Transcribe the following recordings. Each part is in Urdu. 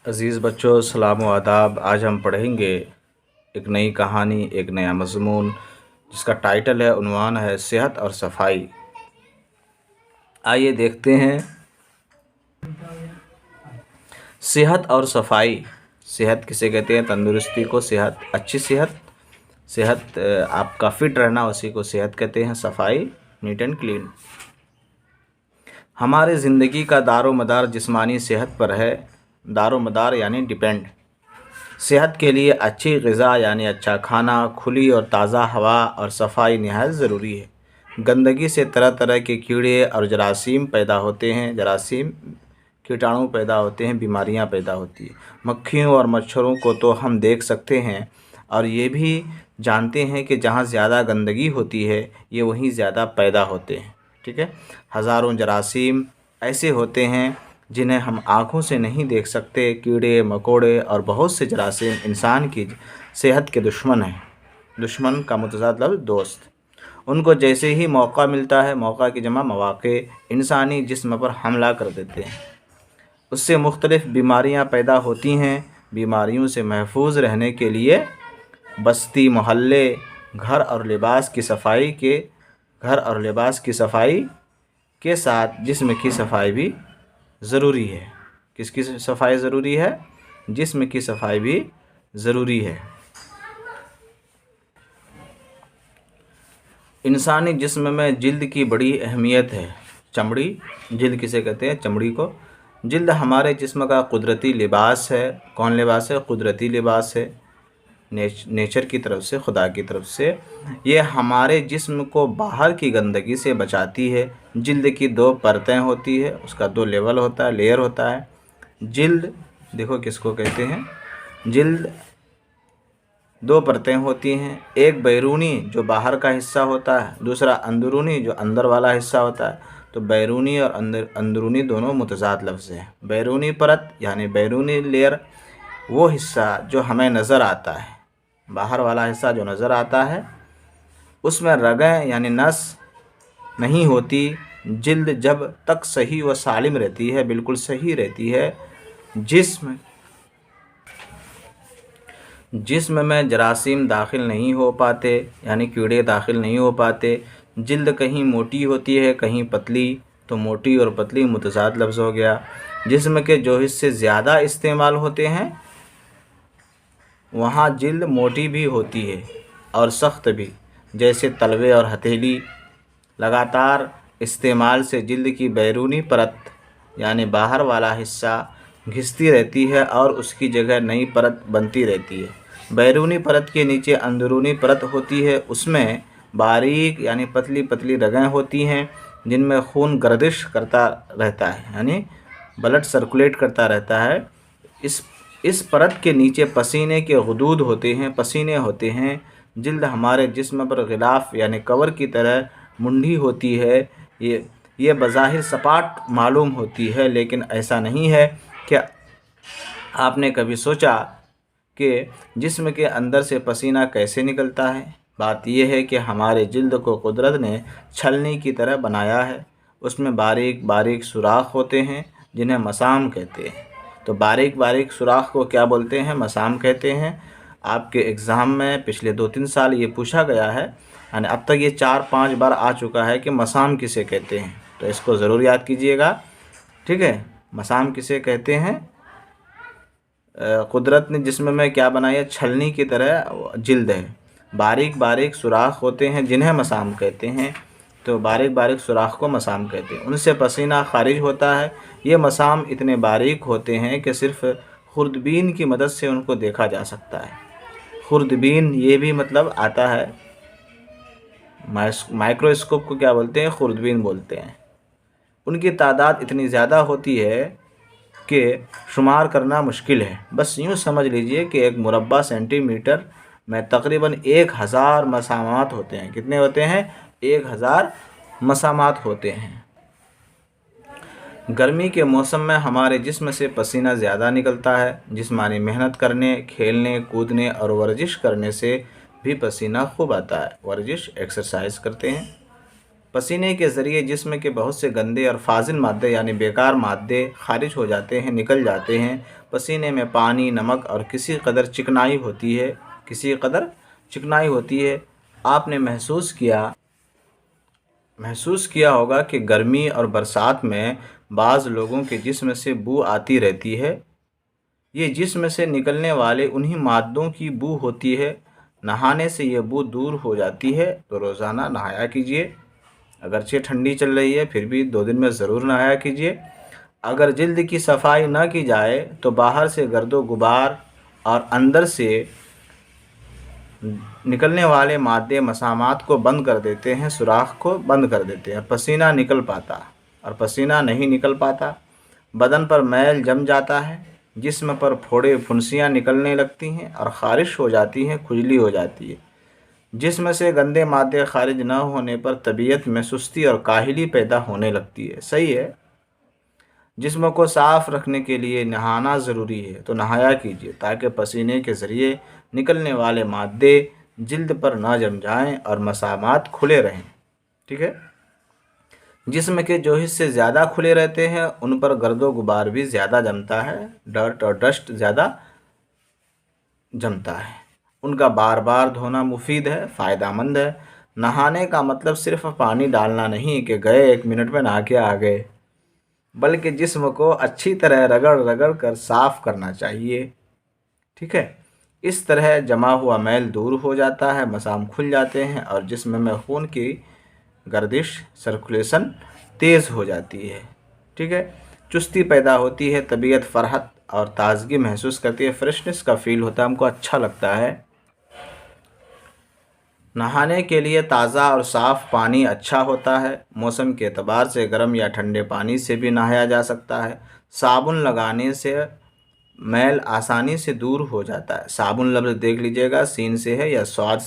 عزیز بچوں، سلام و آداب۔ آج ہم پڑھیں گے ایک نئی کہانی، ایک نیا مضمون، جس کا ٹائٹل ہے، عنوان ہے صحت اور صفائی۔ آئیے دیکھتے ہیں۔ صحت اور صفائی۔ صحت کسے کہتے ہیں؟ تندرستی کو صحت، اچھی صحت آپ کا فٹ رہنا، اسی کو صحت کہتے ہیں۔ صفائی، نیٹ اینڈ کلین۔ ہمارے زندگی کا دار و مدار جسمانی صحت پر ہے۔ دار و مدار یعنی ڈیپینڈ۔ صحت کے لیے اچھی غذا یعنی اچھا کھانا، کھلی اور تازہ ہوا اور صفائی نہایت ضروری ہے۔ گندگی سے طرح طرح کے کیڑے اور جراثیم پیدا ہوتے ہیں۔ کیٹانو پیدا ہوتے ہیں، بیماریاں پیدا ہوتی ہیں۔ مکھیوں اور مچھروں کو تو ہم دیکھ سکتے ہیں اور یہ بھی جانتے ہیں کہ جہاں زیادہ گندگی ہوتی ہے یہ وہیں زیادہ پیدا ہوتے ہیں۔ ٹھیک ہے۔ ہزاروں جراثیم ایسے ہوتے ہیں جنہیں ہم آنکھوں سے نہیں دیکھ سکتے۔ کیڑے مکوڑے اور بہت سے جراثیم انسان کی صحت کے دشمن ہیں۔ دشمن کا متضاد لفظ دوست۔ ان کو جیسے ہی موقع ملتا ہے، موقع کی جمع مواقع، انسانی جسم پر حملہ کر دیتے ہیں۔ اس سے مختلف بیماریاں پیدا ہوتی ہیں۔ بیماریوں سے محفوظ رہنے کے لیے بستی، محلے، گھر اور لباس کی صفائی کے ساتھ جسم کی صفائی بھی ضروری ہے۔ کس کی صفائی ضروری ہے؟ جسم کی صفائی بھی ضروری ہے۔ انسانی جسم میں جلد کی بڑی اہمیت ہے۔ چمڑی، جلد کسے کہتے ہیں؟ چمڑی کو۔ جلد ہمارے جسم کا قدرتی لباس ہے۔ کون لباس ہے؟ قدرتی لباس ہے، نیچر کی طرف سے، خدا کی طرف سے۔ یہ ہمارے جسم کو باہر کی گندگی سے بچاتی ہے۔ جلد کی 2 پرتیں ہوتی ہے، اس کا 2 لیول ہوتا ہے، لیئر ہوتا ہے۔ جلد دیکھو کس کو کہتے ہیں؟ جلد 2 پرتیں ہوتی ہیں، ایک بیرونی جو باہر کا حصہ ہوتا ہے، دوسرا اندرونی جو اندر والا حصہ ہوتا ہے۔ تو بیرونی اور اندرونی دونوں متضاد لفظ ہیں۔ بیرونی پرت یعنی بیرونی لیئر وہ حصہ جو ہمیں نظر آتا ہے، باہر والا حصہ جو نظر آتا ہے، اس میں رگیں یعنی نس نہیں ہوتی۔ جلد جب تک صحیح و سالم رہتی ہے، بالکل صحیح رہتی ہے، جسم میں جراثیم داخل نہیں ہو پاتے، یعنی کیڑے داخل نہیں ہو پاتے۔ جلد کہیں موٹی ہوتی ہے، کہیں پتلی، تو موٹی اور پتلی متضاد لفظ ہو گیا۔ جسم کے جو حصے زیادہ استعمال ہوتے ہیں وہاں جلد موٹی بھی ہوتی ہے اور سخت بھی، جیسے تلوے اور ہتھیلی۔ لگاتار استعمال سے جلد کی بیرونی پرت یعنی باہر والا حصہ گھستی رہتی ہے اور اس کی جگہ نئی پرت بنتی رہتی ہے۔ بیرونی پرت کے نیچے اندرونی پرت ہوتی ہے، اس میں باریک یعنی پتلی پتلی رگیں ہوتی ہیں جن میں خون گردش کرتا رہتا ہے، یعنی بلڈ سرکولیٹ کرتا رہتا ہے۔ اس پرت کے نیچے پسینے کے غدود ہوتے ہیں۔ جلد ہمارے جسم پر غلاف یعنی کور کی طرح منڈھی ہوتی ہے۔ یہ بظاہر سپاٹ معلوم ہوتی ہے، لیکن ایسا نہیں ہے۔ کیا آپ نے کبھی سوچا کہ جسم کے اندر سے پسینہ کیسے نکلتا ہے؟ بات یہ ہے کہ ہمارے جلد کو قدرت نے چھلنی کی طرح بنایا ہے۔ اس میں باریک باریک سوراخ ہوتے ہیں جنہیں مسام کہتے ہیں۔ تو باریک باریک سوراخ کو کیا بولتے ہیں؟ مسام کہتے ہیں۔ آپ کے ایگزام میں پچھلے 2-3 سال یہ پوچھا گیا ہے، یعنی اب تک یہ 4-5 بار آ چکا ہے کہ مسام کسے کہتے ہیں، تو اس کو ضرور یاد کیجیے گا۔ ٹھیک ہے، مسام کسے کہتے ہیں؟ قدرت نے جسم میں کیا بنایا؟ چھلنی کی طرح جلد ہے، باریک باریک سوراخ ہوتے ہیں جنہیں مسام کہتے ہیں۔ تو باریک باریک سوراخ کو مسام کہتے ہیں۔ ان سے پسینہ خارج ہوتا ہے۔ یہ مسام اتنے باریک ہوتے ہیں کہ صرف خوردبین کی مدد سے ان کو دیکھا جا سکتا ہے۔ خوردبین یہ بھی مطلب آتا ہے، مائکروسکوپ کو کیا بولتے ہیں؟ خوردبین بولتے ہیں۔ ان کی تعداد اتنی زیادہ ہوتی ہے کہ شمار کرنا مشکل ہے۔ بس یوں سمجھ لیجئے کہ ایک مربع سینٹی میٹر میں تقریباً 1000 مسامات ہوتے ہیں۔ کتنے ہوتے ہیں؟ 1000 مسامات ہوتے ہیں۔ گرمی کے موسم میں ہمارے جسم سے پسینہ زیادہ نکلتا ہے۔ جسمانی محنت کرنے، کھیلنے کودنے اور ورزش کرنے سے بھی پسینہ خوب آتا ہے۔ ورزش، ایکسرسائز کرتے ہیں، پسینے کے ذریعے جسم کے بہت سے گندے اور فاضل مادے یعنی بیکار مادے خارج ہو جاتے ہیں، نکل جاتے ہیں۔ پسینے میں پانی، نمک اور کسی قدر چکنائی ہوتی ہے۔ آپ نے محسوس کیا ہوگا کہ گرمی اور برسات میں بعض لوگوں کے جسم سے بو آتی رہتی ہے۔ یہ جسم سے نکلنے والے انہی مادوں کی بو ہوتی ہے۔ نہانے سے یہ بو دور ہو جاتی ہے، تو روزانہ نہایا کیجیے۔ اگرچہ ٹھنڈی چل رہی ہے پھر بھی 2 دن میں ضرور نہایا کیجیے۔ اگر جلد کی صفائی نہ کی جائے تو باہر سے گرد و غبار اور اندر سے نکلنے والے مادے مسامات کو بند کر دیتے ہیں، سوراخ کو بند کر دیتے ہیں، پسینہ نہیں نکل پاتا، بدن پر میل جم جاتا ہے، جسم پر پھوڑے پھنسیاں نکلنے لگتی ہیں اور خارش ہو جاتی ہیں، کھجلی ہو جاتی ہے۔ جسم سے گندے مادے خارج نہ ہونے پر طبیعت میں سستی اور کاہلی پیدا ہونے لگتی ہے۔ صحیح ہے، جسم کو صاف رکھنے کے لیے نہانا ضروری ہے، تو نہایا کیجیے تاکہ پسینے کے ذریعے نکلنے والے مادے جلد پر نہ جم جائیں اور مسامات کھلے رہیں۔ ٹھیک ہے، جسم کے جو حصے زیادہ کھلے رہتے ہیں ان پر گرد و غبار بھی زیادہ جمتا ہے، ڈرٹ اور ڈسٹ زیادہ جمتا ہے۔ ان کا بار بار دھونا مفید ہے، فائدہ مند ہے۔ نہانے کا مطلب صرف پانی ڈالنا نہیں کہ گئے 1 منٹ میں نہا کے آ گئے، بلکہ جسم کو اچھی طرح رگڑ کر صاف کرنا چاہیے۔ ٹھیک ہے، اس طرح جمع ہوا میل دور ہو جاتا ہے، مسام کھل جاتے ہیں اور جسم میں خون کی گردش سرکولیشن تیز ہو جاتی ہے۔ ٹھیک ہے، چستی پیدا ہوتی ہے، طبیعت فرحت اور تازگی محسوس کرتی ہے، فریشنس کا فیل ہوتا ہے، ہم کو اچھا لگتا ہے۔ نہانے کے لیے تازہ اور صاف پانی اچھا ہوتا ہے۔ موسم کے اعتبار سے گرم یا ٹھنڈے پانی سے بھی نہایا جا سکتا ہے۔ صابن لگانے سے میل آسانی سے دور ہو جاتا ہے۔ صابن لفظ دیکھ لیجئے گا، سین سے ہے یا سواد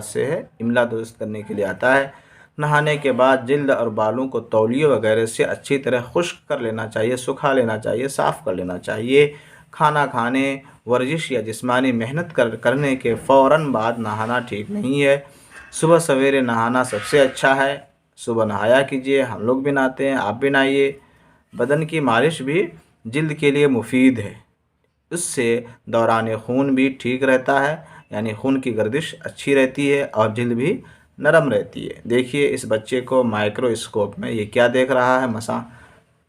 سے ہے، املا درست کرنے کے لیے آتا ہے۔ نہانے کے بعد جلد اور بالوں کو تولیے وغیرہ سے اچھی طرح خشک کر لینا چاہیے، سکھا لینا چاہیے، صاف کر لینا چاہیے۔ کھانا کھانے، ورزش یا جسمانی محنت کرنے کے فوراً بعد نہانا ٹھیک نہیں ہے۔ صبح سویرے نہانا سب سے اچھا ہے۔ صبح نہایا کیجیے، ہم لوگ بھی نہاتے ہیں، آپ بھی نہائیے۔ بدن کی مالش بھی جلد کے لیے مفید ہے، اس سے دوران خون بھی ٹھیک رہتا ہے، یعنی خون کی گردش اچھی رہتی ہے اور جلد بھی نرم رہتی ہے۔ دیکھیے اس بچے کو مائکرواسکوپ میں یہ کیا دیکھ رہا ہے،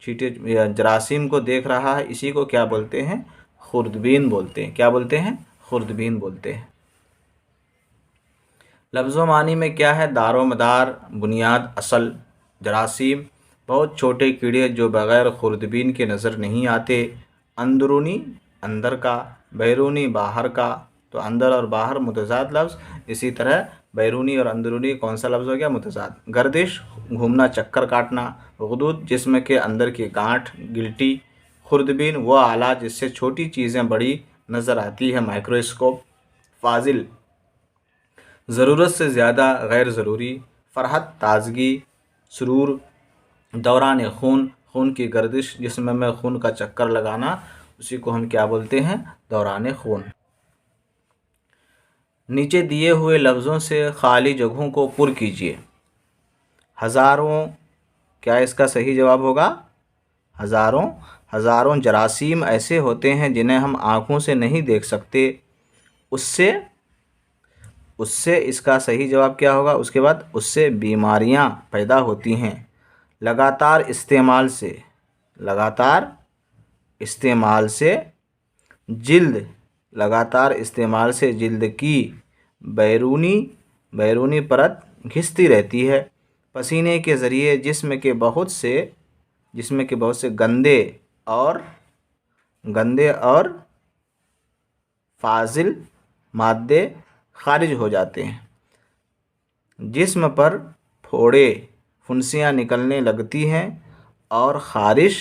چھیٹے جراثیم کو دیکھ رہا ہے۔ اسی کو کیا بولتے ہیں؟ خوردبین بولتے ہیں۔ کیا بولتے ہیں؟ خوردبین بولتے ہیں۔ لفظ و معنی میں کیا ہے؟ دار و مدار، بنیاد، اصل۔ جراثیم بہت چھوٹے کیڑے جو بغیر خوردبین کے نظر نہیں آتے۔ اندرونی اندر کا، بیرونی باہر کا، تو اندر اور باہر متضاد لفظ، اسی طرح بیرونی اور اندرونی کون سا لفظ ہو گیا؟ متضاد۔ گردش گھومنا، چکر کاٹنا۔ غدود جسم کے اندر کی گانٹھ، گلٹی۔ خوردبین وہ آلہ جس سے چھوٹی چیزیں بڑی نظر آتی ہے، مائکرواسکوپ۔ فاضل ضرورت سے زیادہ، غیر ضروری۔ فرحت تازگی، سرور۔ دوران خون، خون کی گردش، جسم میں خون کا چکر لگانا، اسی کو ہم کیا بولتے ہیں؟ دوران خون۔ نیچے دیے ہوئے لفظوں سے خالی جگہوں کو پر کیجیے۔ ہزاروں، کیا اس کا صحیح جواب ہوگا؟ ہزاروں جراثیم ایسے ہوتے ہیں جنہیں ہم آنکھوں سے نہیں دیکھ سکتے، اس سے اس کا صحیح جواب کیا ہوگا؟ اس کے بعد اس سے بیماریاں پیدا ہوتی ہیں۔ لگاتار استعمال سے جلد کی بیرونی پرت گھستی رہتی ہے۔ پسینے کے ذریعے جسم کے بہت سے گندے اور فاضل مادے خارج ہو جاتے ہیں۔ جسم پر پھوڑے پھنسیاں نکلنے لگتی ہیں اور خارش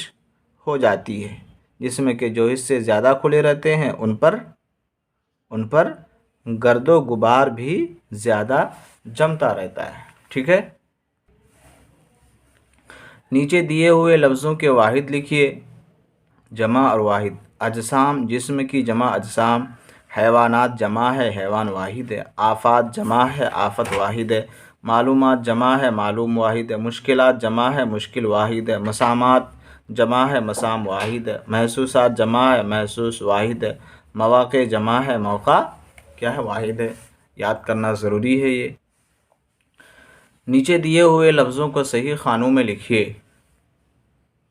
ہو جاتی ہے۔ جسم کے جو حصے زیادہ کھلے رہتے ہیں ان پر گرد و غبار بھی زیادہ جمتا رہتا ہے۔ ٹھیک ہے، نیچے دیے ہوئے لفظوں کے واحد لکھیے۔ جمع اور واحد۔ اجسام، جسم کی جمع اجسام۔ حیوانات جمع ہے، حیوان واحد ہے۔ آفات جمع ہے، آفت واحد ہے۔ معلومات جمع ہے معلوم واحد ہے، مشکلات جمع ہے مشکل واحد ہے، مسامات جمع ہے مسام واحد ہے، محسوسات جمع ہے محسوس واحد ہے، مواقع جمع ہے موقع کیا ہے واحد ہے۔ یاد کرنا ضروری ہے یہ۔ نیچے دیے ہوئے لفظوں کو صحیح خانوں میں لکھیے۔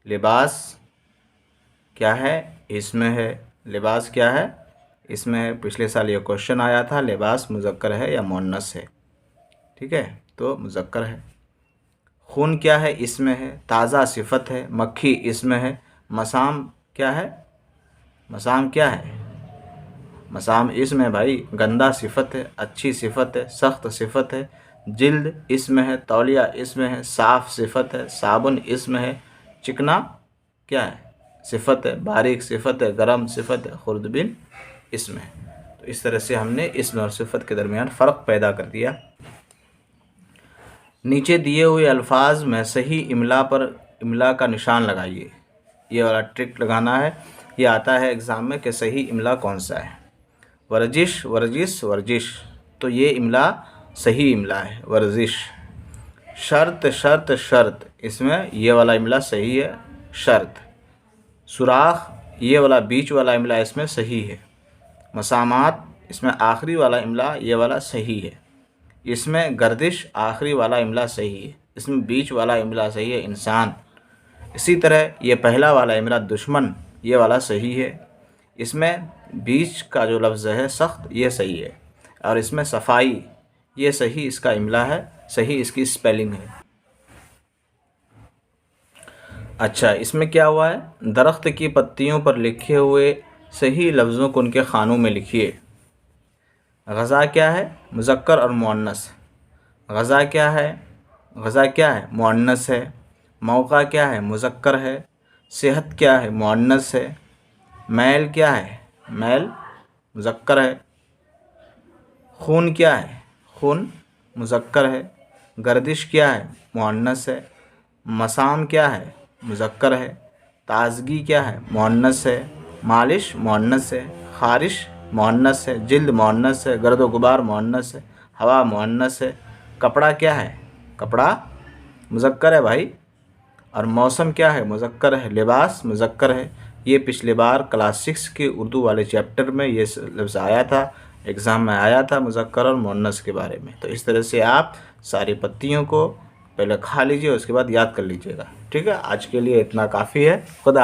لباس کیا ہے؟ اسم ہے۔ لباس کیا ہے؟ اسم ہے۔ پچھلے سال یہ کوشچن آیا تھا، لباس مذکر ہے یا مؤنث ہے؟ ٹھیک ہے، تو مذکر ہے۔ خون کیا ہے؟ اسم ہے۔ تازہ صفت ہے۔ مکھی اسم ہے۔ مسام کیا ہے؟ مسام کیا ہے؟ مسام اسم ہے بھائی، گندا صفت ہے، اچھی صفت ہے، سخت صفت ہے۔ جلد اسم ہے، تولیہ اسم ہے، صاف صفت ہے، صابن اسم ہے، چکنا کیا ہے؟ صفت ہے، باریک صفت ہے، گرم صفت ہے، خوردبین اسم ہے۔ تو اس طرح سے ہم نے اسم اور صفت کے درمیان فرق پیدا کر دیا۔ نیچے دیے ہوئے الفاظ میں صحیح املا پر املا کا نشان لگائیے۔ یہ والا ٹرک لگانا ہے، یہ آتا ہے ایگزام میں کہ صحیح املا کون سا ہے۔ ورزش ورزش ورزش، تو یہ املا صحیح املا ہے ورزش۔ شرط شرط شرط، اس میں یہ والا املا صحیح ہے شرط۔ سوراخ، یہ والا بیچ والا املا اس میں صحیح ہے۔ مسامات، اس میں آخری والا املا یہ والا صحیح ہے۔ اس میں گردش، آخری والا املا صحیح ہے، اس میں بیچ والا املا صحیح ہے انسان۔ اسی طرح یہ پہلا والا املا دشمن، یہ والا صحیح ہے۔ اس میں بیچ کا جو لفظ ہے سخت، یہ صحیح ہے۔ اور اس میں صفائی، یہ صحیح اس کا املا ہے، صحیح اس کی سپیلنگ ہے۔ اچھا، اس میں کیا ہوا ہے؟ درخت کی پتیوں پر لکھے ہوئے صحیح لفظوں کو ان کے خانوں میں لکھیے۔ غذا کیا ہے؟ مذکر اور مؤنث۔ غذا کیا ہے؟ غذا کیا ہے؟ مؤنث ہے۔ موقع کیا ہے؟ مذکر ہے۔ صحت کیا ہے؟ مؤنث ہے۔ میل کیا ہے؟ میل مذکر ہے۔ خون کیا ہے؟ خون مذکر ہے۔ گردش کیا ہے؟ مؤنث ہے۔ مسام کیا ہے؟ مذکر ہے۔ تازگی کیا ہے؟ مؤنث ہے۔ مالش مؤنث ہے۔ خارش مؤنث ہے۔ جلد مؤنث ہے۔ گرد و غبار مؤنث ہے۔ ہوا مؤنث ہے۔ کپڑا کیا ہے؟ کپڑا مذکر ہے بھائی۔ اور موسم کیا ہے؟ مذکر ہے۔ لباس مذکر ہے۔ یہ پچھلے بار کلاس 6 کے اردو والے چیپٹر میں یہ لفظ آیا تھا، ایگزام میں آیا تھا مذکر اور مؤنث کے بارے میں۔ تو اس طرح سے آپ ساری پتیوں کو پہلے کھا لیجئے، اس کے بعد یاد کر لیجئے گا۔ ٹھیک ہے، آج کے لیے اتنا کافی ہے۔ خدا